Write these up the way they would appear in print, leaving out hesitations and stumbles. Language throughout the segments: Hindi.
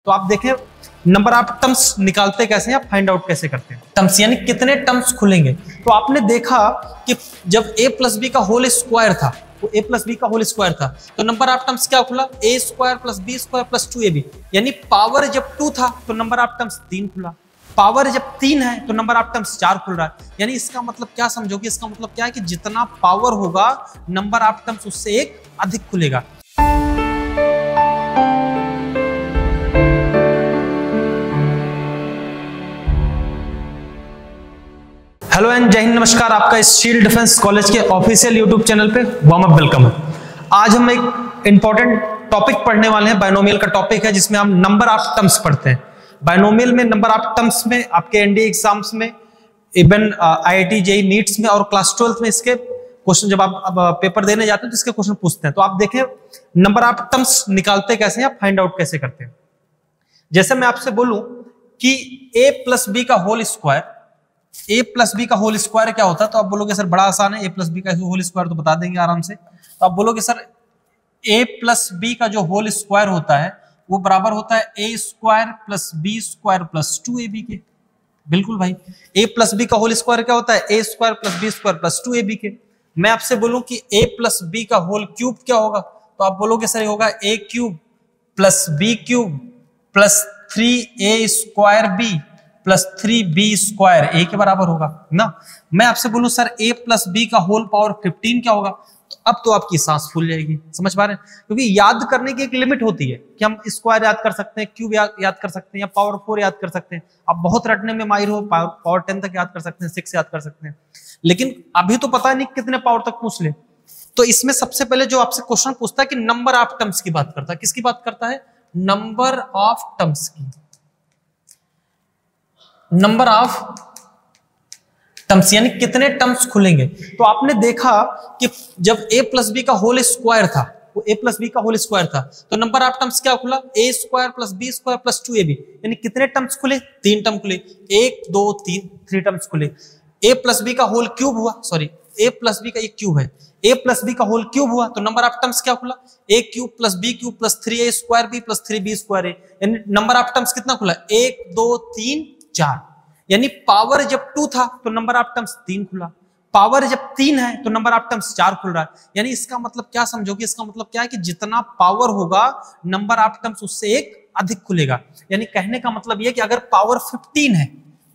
तो आप देखें नंबर ऑफ टर्म्स निकालते कैसे हैं, फाइंड आउट कैसे करते हैं। टर्म्स यानी कितने टर्म्स खुलेंगे। तो आपने देखा कि जब a प्लस बी का होल स्क्वायर था, तो a प्लस बी का होल स्क्वायर था, तो नंबर ऑफ टर्म्स क्या खुला, a square plus B square plus 2ab। यानी पावर जब 2 था तो नंबर ऑफ टर्म्स 3 खुला, पावर जब 3 है तो नंबर ऑफ टर्म्स 4 खुल रहा है। यानी इसका मतलब क्या समझोगे, इसका मतलब क्या है कि जितना पावर होगा नंबर ऑफ टर्म्स उससे एक अधिक खुलेगा। हेलो एंड जय हिंद, नमस्कार। आपका इस शील्ड डिफेंस कॉलेज के ऑफिशियल यूट्यूब चैनल पे वार्म अप वेलकम है। आज हम एक इंपॉर्टेंट टॉपिक पढ़ने वाले हैं, बायनोमियल का टॉपिक है, जिसमें हम नंबर ऑफ टर्म्स पढ़ते हैं। बायनोमियल में नंबर ऑफ टर्म्स में आपके एनडीए एग्जाम्स में, इवन आईआईटी जेईई नीट्स में और क्लास 12 में इसके क्वेश्चन जब आप पेपर देने जाते हैं तो इसके क्वेश्चन पूछते हैं। तो आप देखें नंबर ऑफ टर्म्स निकालते कैसे हैं, फाइंड आउट कैसे करते हैं। जैसे मैं आपसे बोलूं कि a प्लस बी का whole square, a plus B का होल स्क्वायर क्या होता है, तो आप बोलोगे सर बड़ा आसान है, a प्लस बी का होल स्क्वायर तो बता देंगे आराम से। तो आप बोलोगे सर a प्लस बी का जो होल स्क्वायर होता है वो बराबर होता है a square plus B square plus 2ab के। बिल्कुल भाई, a प्लस बी का होल स्क्वायर क्या होता है, a square plus B square plus 2ab के। मैं आपसे बोलूं कि a प्लस बी का होल क्यूब क्या होगा, तो आप बोलोगे सर होगा a cube plus B cube plus 3a square B plus 3b square a के बराबर होगा ना। मैं आपसे बोलूं सर a प्लस बी का होल पावर 15 क्या होगा, तो अब तो आपकी सांस फूल जाएगी। समझ पा रहे हैं, क्योंकि याद करने की एक लिमिट होती है कि हम स्क्वायर याद कर सकते हैं, क्यूब याद कर सकते हैं, या पावर 4 याद कर सकते हैं। आप बहुत रटने में माहिर हो, पावर 10 तक याद कर सकते हैं, 6 याद कर सकते हैं, लेकिन अभी तो पता नहीं कितने पावर तक पूछ ले। तो इसमें सबसे पहले जो आपसे क्वेश्चन पूछता है कि नंबर ऑफ टर्म्स की बात करता है। किसकी बात करता है, नंबर ऑफ टर्म्स की। नंबर ऑफ टर्म्स यानी कितने टर्म्स खुलेंगे। तो आपने देखा कि जब a प्लस बी का होल स्क्वायर था, वो a प्लस बी का होल स्क्वायर था, तो नंबर ऑफ टर्म्स क्या खुला, a square plus B square plus 2ab। यानी कितने टर्म्स खुले, 3 टर्म खुले, 1 2 3 टर्म्स खुले। a प्लस बी का होल क्यूब हुआ, सॉरी a प्लस बी का एक क्यूब है, a प्लस बी का होल क्यूब हुआ, तो नंबर ऑफ टर्म्स क्या खुला, a cube plus B cube plus 3a square B plus 3b square a। यानी नंबर ऑफ टर्म्स कितना खुला, 1 2 3 4। यानी पावर जब 2 था तो नंबर ऑफ टर्म्स 3 खुला, पावर जब 3 है तो नंबर ऑफ टर्म्स 4 खुल रहा है। यानी इसका मतलब क्या समझोगे, इसका मतलब क्या है कि जितना पावर होगा नंबर ऑफ टर्म्स उससे एक अधिक खुलेगा। यानी कहने का मतलब यह कि अगर पावर 15 है,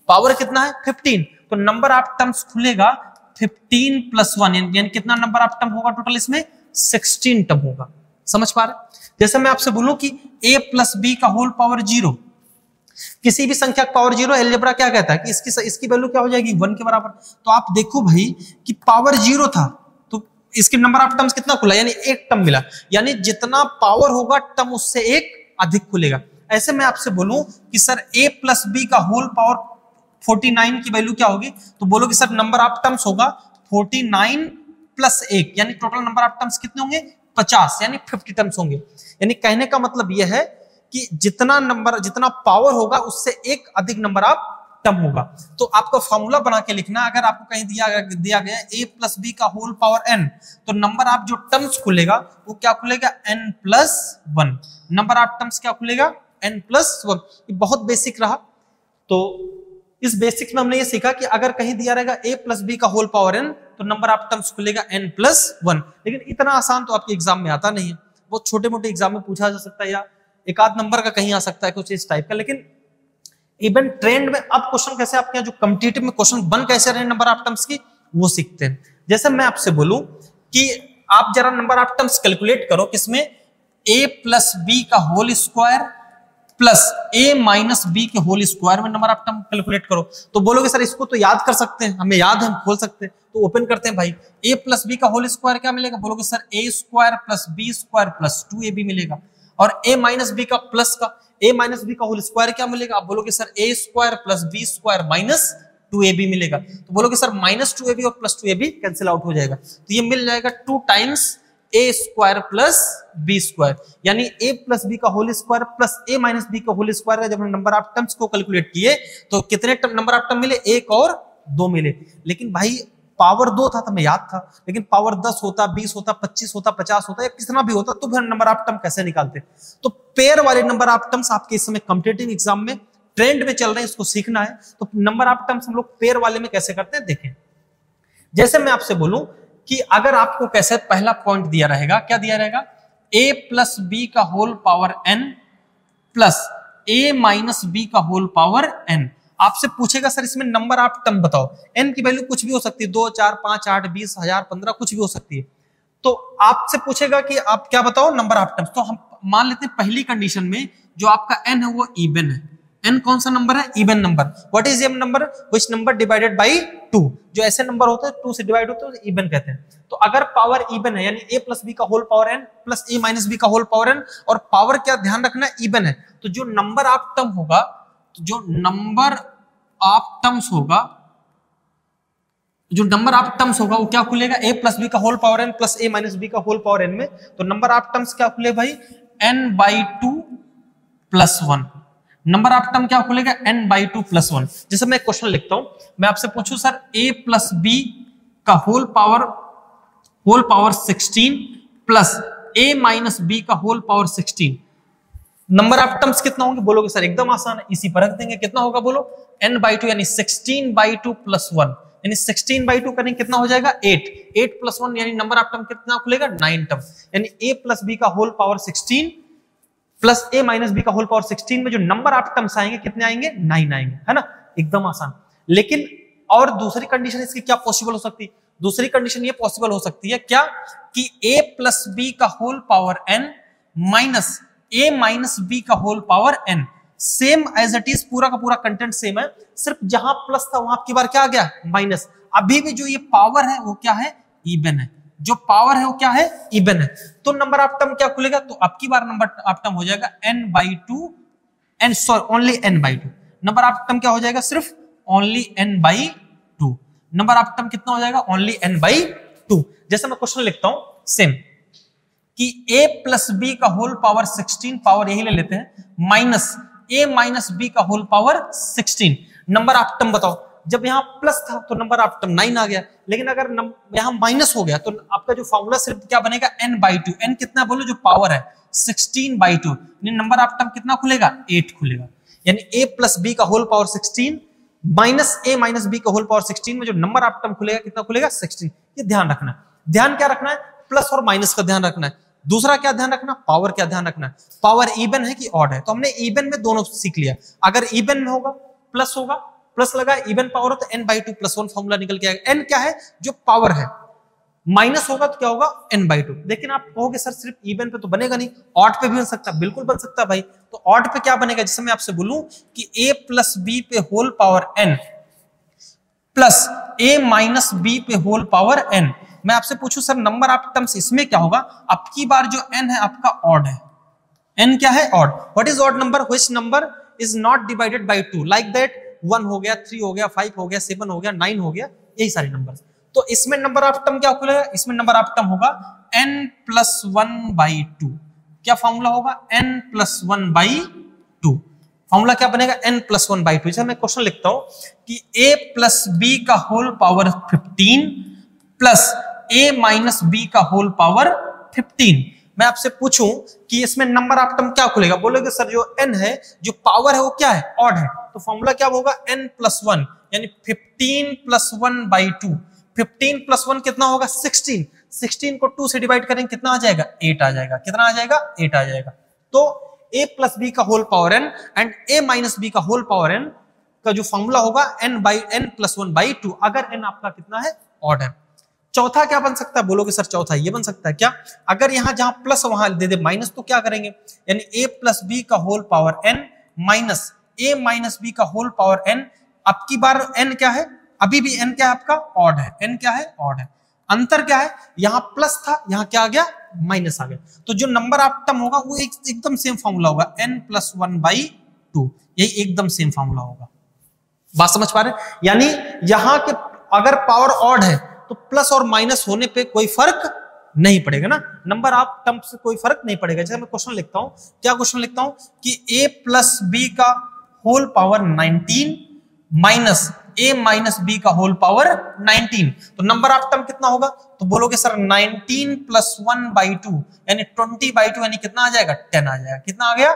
पावर कितना है 15, तो नंबर ऑफ टर्म्स खुलेगा 15 प्लस 1। यानी कितना नंबर ऑफ टर्म होगा टोटल, इसमें 16 टर्म होगा। समझ पा रहे। जैसे मैं आपसे बोलूं कि a प्लस बी का होल पावर 0, किसी भी संख्या का पावर 0 अलजेब्रा क्या कहता है कि इसकी वैल्यू क्या हो जाएगी, 1 के बराबर। तो आप देखो भाई कि पावर 0 था तो इसके नंबर ऑफ टर्म्स कितना खुला, यानी एक टर्म मिला। यानी जितना पावर होगा टर्म उससे एक अधिक खुलेगा। ऐसे मैं आपसे बोलूं कि सर a प्लस बी का होल पावर 49 की वैल्यू क्या होगी, तो बोलो कि सर नंबर ऑफ टर्म्स होगा 49 प्लस 1, यानी टोटल नंबर ऑफ टर्म्स कितने होंगे, 50, यानी 50 टर्म्स होंगे। यानी कहने का मतलब यह है कि जितना पावर होगा उससे एक अधिक नंबर ऑफ टर्म होगा। तो आपको फॉर्मूला बना के लिखना, अगर आपको कहीं दिया गया a प्लस बी का होल पावर n, तो नंबर ऑफ जो टर्म्स खुलेगा वो क्या खुलेगा, n plus 1। Number of terms क्या खुलेगा, n प्लस 1। ये बहुत बेसिक रहा। तो इस बेसिक्स में हमने ये सीखा कि अगर कहीं दिया रहेगा a प्लस बी का होल पावर n, तो नंबर ऑफ टर्म्स खुलेगा n प्लस 1। लेकिन इतना आसान तो आपके एग्जाम में आता नहीं है, बहुत छोटे मोटे एग्जाम में पूछा जा सकता है, या एक आध नंबर का कहीं आ सकता है कुछ इस टाइप का। लेकिन इवन ट्रेंड में अब क्वेश्चन कैसे आपके जो कॉम्पिटिटिव में क्वेश्चन बन कैसे रहे नंबर ऑफ टर्म्स की, वो सीखते हैं। जैसे मैं आपसे बोलूं कि आप जरा नंबर ऑफ टर्म्स कैलकुलेट करो, किसमें a प्लस बी का whole square plus a minus B के होल स्क्वायर में नंबर ऑफ टर्म कैलकुलेट करो। तो बोलोगे सर इसको तो याद कर सकते हैं, हमें याद है, हम खोल सकते हैं। तो ओपन करते हैं भाई, a प्लस बी का होल स्क्वायर क्या मिलेगा, बोलोगे sir a square plus B square plus 2ab मिलेगा। और a माइनस बी का प्लस का a माइनस बी का होल स्क्वायर क्या मिलेगा, आप बोलोगे sir a square plus B square minus 2ab मिलेगा। तो बोलोगे सर माइनस 2ab और प्लस 2ab कैंसिल आउट हो जाएगा, तो ये मिल जाएगा 2 times a square plus b square. यानी a प्लस बी का whole square plus a minus B का होल स्क्वायर है। जब हम नंबर ऑफ टर्म्स को कैलकुलेट किए तो कितने नंबर ऑफ टर्म मिले, 1 और 2 मिले। लेकिन भाई पावर 2 था तो मैं याद था, लेकिन पावर 10 होता, 20 होता, 25 होता, 50 होता या कितना भी होता तो फिर नंबर ऑफ टर्म कैसे निकालते। तो पेयर वाले नंबर ऑफ टर्म्स आपके इस समय कॉम्पिटिटिव एग्जाम में ट्रेंड में चल रहे हैं, इसको सीखना है। तो नंबर ऑफ टर्म्स हम लोग पेयर वाले में कैसे करते हैं देखें। जैसे मैं आपसे बोलूं कि अगर आपको कैसे पहला पॉइंट दिया रहेगा, क्या दिया रहेगा, a प्लस बी का whole power n plus a minus B का होल पावर n। आपसे पूछेगा सर इसमें नंबर ऑफ टर्म बताओ, n की वैल्यू कुछ भी हो सकती है, 2, 4, 5, 8, 20, 1000, 15 कुछ भी हो सकती है। तो आपसे पूछेगा कि आप क्या बताओ नंबर ऑफ टर्म्स। तो हम मान लेते हैं पहली कंडीशन में जो आपका n है वो इवन है। n कौन सा नंबर है, even number. What is m number, which number divided by 2। जो ऐसे नंबर होते हैं 2 से डिवाइड होते हैं इवन कहते हैं। तो अगर पावर इवन है यानी a प्लस बी का whole power n plus a minus B का होल पावर n, और पावर क्या ध्यान रखना इवन है, तो जो नंबर ऑफ टर्म होगा, तो जो नंबर ऑफ टर्म्स होगा, जो नंबर ऑफ टर्म्स होगा वो क्या खुलेगा, a प्लस बी का whole power n plus a minus B का होल पावर n में। तो नंबर ऑफ टर्म्स क्या खुले भाई, n/2 plus 1। Number of term क्या खुलेगा, n/2 प्लस 1। जैसे मैं क्वेश्चन लिखता हूं, मैं आपसे पूछूं सर a प्लस बी का whole power 16 plus a minus B का whole power 16, number of terms कितना होंगे बोलोगे सर, एकदम आसान है, इसी पर रख देंगे। कितना होगा बोलो, n/2 यानी 16/2 प्लस 1, यानी 16/2 करेंगे कितना हो जाएगा 8, 8 प्लस 1 यानी नंबर ऑफ टर्म कितना खुलेगा 9 टर्म। यानी a प्लस बी का whole power 16 plus a minus B का होल पावर 16 में जो नंबर ऑफ टर्म्स आएंगे कितने आएंगे, 9 आएंगे, है ना, एकदम आसान। लेकिन और दूसरी कंडीशन इसकी क्या पॉसिबल हो सकती है, दूसरी कंडीशन ये पॉसिबल हो सकती है क्या, कि a प्लस बी का whole power n minus a minus B का whole power n, same as it is, पूरा का पूरा कंटेंट सेम है, सिर्फ जहां प्लस था वहां की बार क्या आ गया माइनस। अभी भी जो ये पावर है वो क्या है, इवन है, जो पावर है वो क्या है, इवन है। तो नंबर ऑफ टर्म क्या खुलेगा, तो अब की बार नंबर ऑफ टर्म हो जाएगा only n/2। Number of term क्या हो जाएगा, सिर्फ only n/2। Number of term कितना हो जाएगा, ओनली n/2। जैसे मैं क्वेश्चन लिखता हूं सेम, कि a प्लस बी का होल पावर 16, पावर यही ले लेते हैं, माइनस a माइनस बी का whole power 16। Number of term बताओ, जब यहां प्लस था तो नंबर ऑफ टर्म 9 आ गया, लेकिन अगर यहां माइनस हो गया तो आपका जो फॉर्मूला सिर्फ क्या बनेगा, n/2। n कितना बोलो, जो पावर है 16/2, यानी नंबर ऑफ टर्म कितना खुलेगा, 8 खुलेगा। यानी a प्लस बी का whole power 16 minus a minus B का होल पावर 16 में जो नंबर ऑफ टर्म खुलेगा कितना खुलेगा, 16। ये ध्यान रखना है। ध्यान क्या रखना है, प्लस और माइनस का ध्यान रखना है। दूसरा क्या ध्यान रखना, पावर क्या ध्यान रखना है, पावर इवन है कि ऑड है। तो हमने इवन में दोनों सीख लिया, अगर इवन में होगा प्लस होगा, प्लस लगा इवन पावर हो तो n/2 प्लस 1 फॉर्मूला निकल के आएगा। n क्या है, जो पावर है, माइनस होगा तो क्या होगा n/2। लेकिन आप कहोगे सर सिर्फ इवन पे तो बनेगा नहीं, ऑड पे भी बन सकता, बिल्कुल बन सकता है भाई। तो ऑड पे क्या बनेगा, जैसे मैं आपसे बोलूं कि a प्लस बी पे whole power n plus a minus B पे होल पावर n। मैं आपसे पूछूं सर नंबर ऑफ टर्म्स इसमें क्या होगा, अब की बार जो n है आपका ऑड है, n क्या है, odd. What is odd number, which number is not divided by 2, like that 1 हो गया, 3 हो गया, 5 हो गया, 7 हो गया, 9 हो गया, यही सारे नंबर। तो इसमें नंबर ऑफ टर्म क्या खुलेगा, इसमें नंबर ऑफ टर्म होगा n प्लस 1/2। क्या फॉर्मूला होगा, n प्लस 1/2। फॉर्मूला क्या बनेगा, n प्लस 1/2। जैसे मैं क्वेश्चन लिखता हूं कि a प्लस बी का whole power 15 plus a minus B का होल पावर 15। मैं आपसे पूछूं कि इसमें नंबर ऑफ टर्म क्या खुलेगा, बोलोगे सर जो n है, जो पावर है वो क्या है, ऑड है। तो फॉर्मूला क्या होगा, n प्लस 1 यानी 15 प्लस 1/2। 15 प्लस 1 कितना होगा, 16। 16 को 2 से डिवाइड करेंगे कितना आ जाएगा, 8 आ जाएगा। कितना आ जाएगा, 8 आ जाएगा। तो a प्लस बी का whole power n and a minus B का होल पावर n का जो फॉर्मूला होगा n प्लस 1/2, अगर n आपका कितना है, ऑड है। चौथा क्या बन सकता है, बोलोगे सर चौथा ये बन सकता है क्या, अगर यहां जहां प्लस वहां दे दे माइनस, तो क्या करेंगे, यानी a प्लस बी का whole power n minus a minus B का होल पावर n। अब की बार n क्या है, अभी भी n क्या है आपका, ऑड है। n क्या है, ऑड है। अंतर क्या है, यहां प्लस था, यहां क्या आ गया, माइनस आ गया। तो जो नंबर ऑफ टर्म होगा वो एकदम सेम फॉर्मूला होगा, n प्लस 1/2। यही एकदम सेम फॉर्मूला होगा। बात समझ पा रहे हैं, यानी यहां के अगर पावर ऑड है तो प्लस और माइनस होने पे कोई फर्क नहीं पड़ेगा ना, नंबर ऑफ टर्म से कोई फर्क नहीं पड़ेगा। जैसे मैं क्वेश्चन लिखता हूं, क्या क्वेश्चन लिखता हूं कि a प्लस बी का whole power 19 minus a minus B का होल पावर 19, तो नंबर ऑफ टर्म कितना होगा? तो बोलोगे सर 19 प्लस 1/2 यानी 20/2 यानी कितना आ जाएगा? 10 आ जाएगा। कितना आ गया?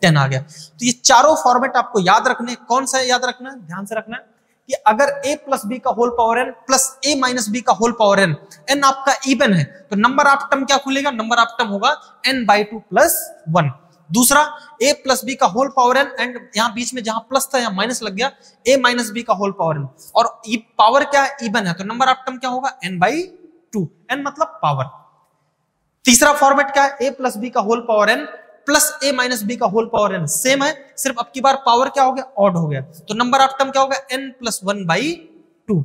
10 आ गया। तो ये चारों फॉर्मेट आपको याद रखने। कौन सा याद रखना है? ध्यान से रखना है कि अगर a प्लस बी का whole power n plus a minus B का होल पावर n आपका इवन है तो नंबर ऑफ टर्म क्या खुलेगा? नंबर ऑफ टर्म होगा n/2 प्लस 1। दूसरा a प्लस बी का होल पावर n एंड यहां बीच में जहां प्लस था यहां माइनस लग गया, a माइनस बी का होल पावर n और पावर क्या है? इवन है, तो नंबर ऑफ टर्म क्या होगा? n/2, n मतलब पावर। तीसरा फॉर्मेट क्या है? a प्लस बी का whole power n plus a minus B का होल पावर n सेम है, सिर्फ अब की बार पावर क्या हो गया? ऑड हो गया, तो नंबर ऑफ टर्म क्या होगा? n plus 1/2।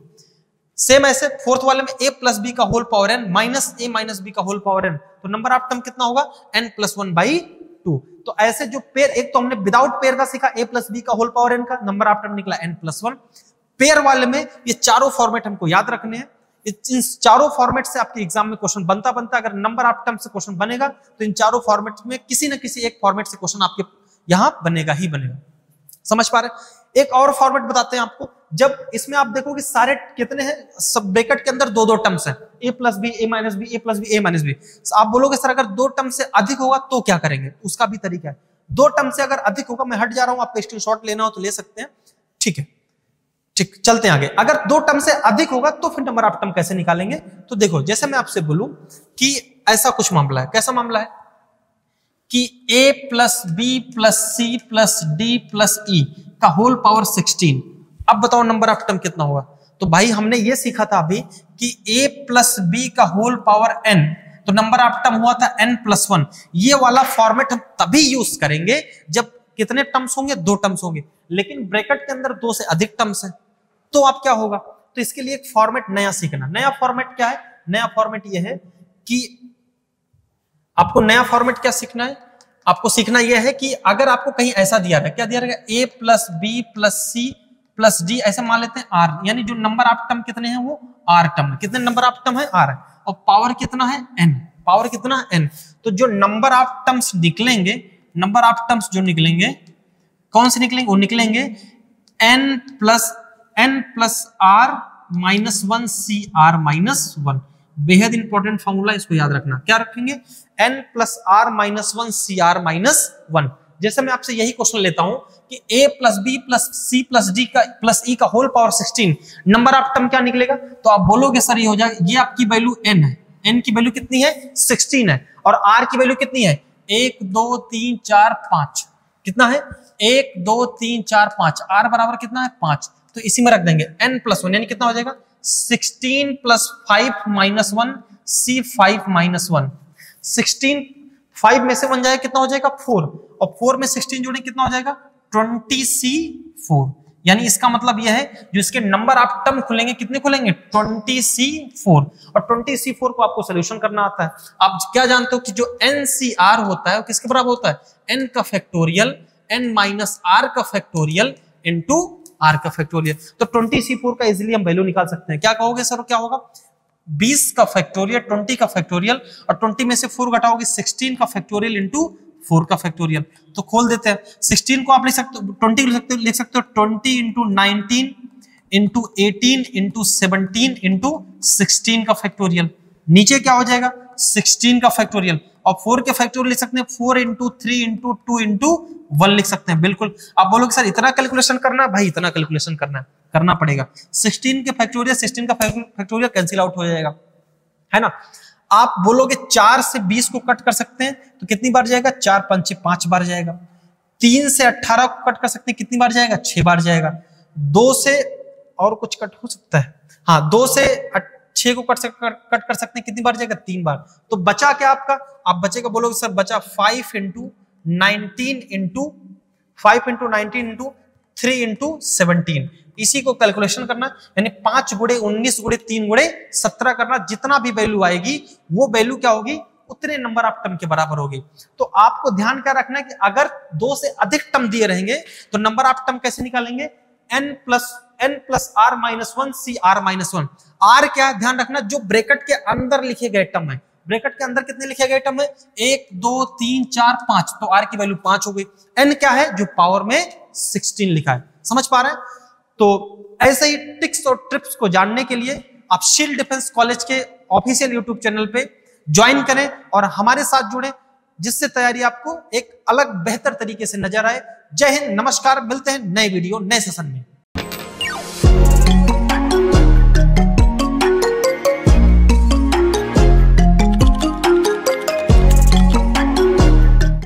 सेम ऐसे फोर्थ वाले में a प्लस बी का whole power n minus a minus B का होल पावर n, तो नंबर ऑफ टर्म कितना होगा? n plus 1/2। तो ऐसे जो पेयर, एक तो हमने विदाउट पेयर का सीखा a प्लस बी का होल पावर n का, नंबर ऑफ टर्म निकला n प्लस 1। पेयर वाले में ये चारों फॉर्मेट हमको याद रखने हैं। इन चारों फॉर्मेट से आपके एग्जाम में क्वेश्चन बनता अगर नंबर ऑफ टर्म से क्वेश्चन बनेगा तो इन चारों फॉर्मेट में किसी न किसी एक फॉर्मेट से क्वेश्चन आपके यहां बनेगा ही बनेगा। समझ पा रहे? एक और फॉर्मेट बताते हैं आपको। जब इसमें आप देखोगे सारे कितने हैं? सब ब्रैकेट के अंदर दो दो टर्म्स हैं, a plus B, a minus B, a plus B, a minus B. आप बोलोगे सर अगर दो टर्म से अधिक होगा तो क्या करेंगे? उसका भी तरीका है। दो टर्म से अगर अधिक होगा, मैं हट जा रहा हूं, आपका स्क्रीनशॉट लेना हो तो ले सकते हैं, ठीक है? ठीक, चलते हैं आगे। अगर दो टर्म से अधिक होगा तो फिर नंबर ऑफ टर्म कैसे निकालेंगे? तो देखो, जैसे मैं आपसे बोलूं कि ऐसा कुछ मामला है। कैसा मामला है? कि a plus B plus C plus d plus ई का होल पावर 16। अब बताओ नंबर ऑफ टर्म कितना होगा? तो भाई हमने ये सीखा था अभी कि a प्लस बी का होल पावर n, तो नंबर ऑफ टर्म हुआ था n प्लस 1। ये वाला फॉर्मेट हम तभी यूज करेंगे जब कितने टर्म्स होंगे? दो टर्म्स होंगे, लेकिन ब्रैकेट के अंदर दो से अधिक टर्म्स हैं, तो अब क्या होगा? तो इसके लिए एक फॉर्मेट नया सीखना। नया फॉर्मेट क्या है? नया फॉर्मेट यह है कि आपको नया फॉर्मेट क्या सीखना है? आपको सीखना यह है कि अगर आपको कहीं ऐसा दिया है, क्या दिया रहेगा? a plus B plus C plus D, ऐसे मान लेते हैं r, यानी जो नंबर ऑफ टर्म कितने हैं? वो r टर्म। कितने नंबर ऑफ टर्म है? r है, और पावर कितना है? n। पावर कितना है? n। तो जो नंबर ऑफ टर्म्स निकलेंगे, नंबर ऑफ टर्म्स जो निकलेंगे, कौन से निकलेंगे? वो निकलेंगे n प्लस r माइनस 1 सी r माइनस 1। बेहद इंपॉर्टेंट फॉर्मूला, इसको याद रखना। क्या रखेंगे? n प्लस r माइनस 1 सी r माइनस 1। जैसे मैं आपसे यही क्वेश्चन लेता हूं कि a plus B plus C plus D का प्लस ई का whole power 16, number of term क्या निकलेगा? तो आप बोलोगे सर ये हो जाएगा, ये आपकी वैल्यू n है, n की वैल्यू कितनी है? 16 है, और r की वैल्यू कितनी है? 1 2 3 4 5। कितना है? 1 2 3 4 5। r बराबर कितना है? 5। तो इसी में रख देंगे n प्लस 1, यानी कितना हो जाएगा? 16 प्लस 5 माइनस 1 सी 5 माइनस 1। 16 5 में से 1 जाएगा, कितना हो जाएगा? 4, और 4 में 16 जोड़ेंगे कितना हो जाएगा? 20c4। यानी इसका मतलब यह है जो इसके नंबर ऑफ टर्म खुलेंगे, कितने खुलेंगे? 20c4। और 20c4 को आपको सोल्यूशन करना आता है। आप क्या जानते हो कि जो ncr होता है वो किसके बराबर होता है? n का फैक्टोरियल n माइनस r का फैक्टोरियल इनटू r का फैक्टोरियल। तो 20c4 का इजीली हम वैल्यू निकाल सकते हैं। क्या कहोगे सर? क्या होगा? 20 का फैक्टोरियल, 20 का फैक्टोरियल, और 20 में से 4 घटाओगे 16 का फैक्टोरियल इंटू 4 का फैक्टोरियल। तो खोल देते हैं। 16 को आप लिख सकते हो, 20 लिख सकते हो 20 इंटू 19 इंटू 18 इंटू 17 इंटू 16 का फैक्टोरियल। नीचे क्या हो जाएगा? 16 का फैक्टोरियल, और 4 के फैक्टोरियल लिख सकते हैं 4 इंटू 3 इंटू 2 इंटू 1 लिख सकते हैं। बिल्कुल। आप बोलोगे सर इतना कैलकुलेशन करना है? भाई इतना कैलकुलेशन करना पड़ेगा। 16 के फैक्टोरियल, 16 का फैक्टोरियल कैंसिल आउट हो जाएगा, है ना? आप बोलोगे 4 से 20 को कट कर सकते हैं तो कितनी बार जाएगा? 4 5 5 बार जाएगा। 3 से 18 को कट कर सकते हैं, कितनी बार जाएगा? 6 बार जाएगा। 2 से और कुछ कट हो सकता है, हाँ, 2 से 6 को कट कर सकते हैं, कितनी बार जाएगा? 3 बार। तो बचा क्या आपका? आप बचेगा, बोलोगे सर बचा 5 into 19 into 5 into 19 into 3 into 17। इसी को कैलकुलेशन करना, यानी 5 गुणे 19 गुणे 3 गुणे 17 करना। जितना भी वैल्यू आएगी वो वैल्यू क्या होगी? उतने नंबर ऑफ टर्म के बराबर होगी। तो आपको ध्यान क्या रखना है कि अगर 2 से अधिक टर्म दिए रहेंगे तो नंबर ऑफ टर्म कैसे निकालेंगे? n प्लस r माइनस 1 सी r माइनस 1। r क्या ध्यान रखना? जो ब्रैकेट के अंदर लिखे गए टर्म है। ब्रैकेट के अंदर कितने लिखे गए टर्म है? 1 2 3 4 5, तो r की वैल्यू 5 हो गई। n क्या है? जो पावर में 16 लिखा है। समझ पा रहे हैं? तो ऐसे ही टिक्स और ट्रिप्स को जानने के लिए आप शील्ड डिफेंस कॉलेज के ऑफिशियल यूट्यूब चैनल पे ज्वाइन करें और हमारे साथ जुड़ें, जिससे तैयारी आपको एक अलग बेहतर तरीके से नजर आए। जय हिंद, नमस्कार, मिलते हैं नए वीडियो नए सेशन में।